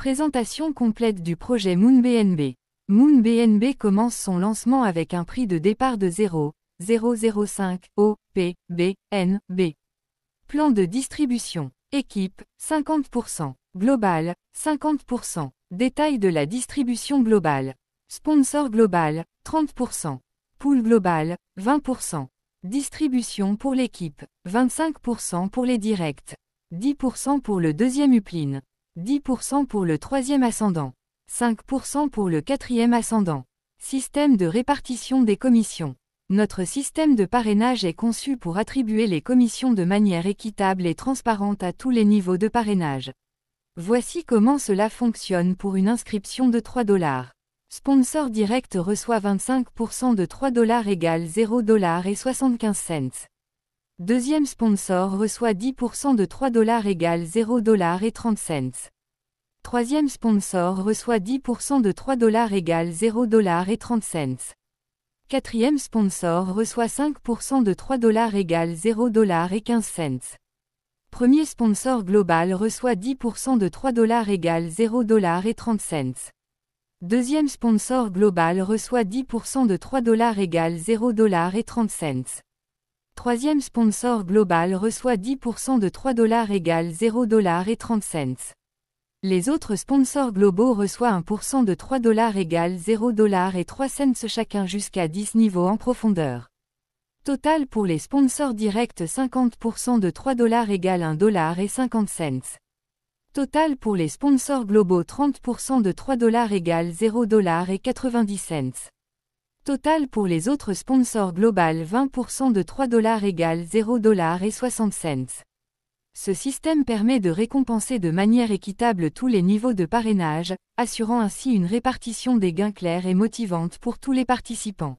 Présentation complète du projet MoonBNB. MoonBNB commence son lancement avec un prix de départ de 0,005 OPBNB. Plan de distribution. Équipe, 50%. Global, 50%. Détail de la distribution globale. Sponsor global, 30%. Pool global, 20%. Distribution pour l'équipe, 25% pour les directs. 10% pour le deuxième upline. 10% pour le troisième ascendant. 5% pour le quatrième ascendant. Système de répartition des commissions. Notre système de parrainage est conçu pour attribuer les commissions de manière équitable et transparente à tous les niveaux de parrainage. Voici comment cela fonctionne pour une inscription de $3. Sponsor direct reçoit 25% de $3 égale $0 et 75 cents. Deuxième sponsor reçoit 10% de $3 égale $0 et 30 cents. Troisième sponsor reçoit 10% de $3 égale $0 et 30 cents. Quatrième sponsor reçoit 5% de $3 égale $0 et 15 cents. Premier sponsor global reçoit 10% de $3 égale $0 et 30 cents. Deuxième sponsor global reçoit 10% de $3 égale $0 et 30 cents. Troisième sponsor global reçoit 10% de $3 égale $0 et 30 cents. Les autres sponsors globaux reçoivent 1% de $3 égale $0 et 3 cents chacun jusqu'à 10 niveaux en profondeur. Total pour les sponsors directs 50% de $3 égale $1 et 50 cents. Total pour les sponsors globaux 30% de $3 égale $0 et 90 cents. Total pour les autres sponsors global 20% de $3 égale $0 et 60 cents. Ce système permet de récompenser de manière équitable tous les niveaux de parrainage, assurant ainsi une répartition des gains claire et motivante pour tous les participants.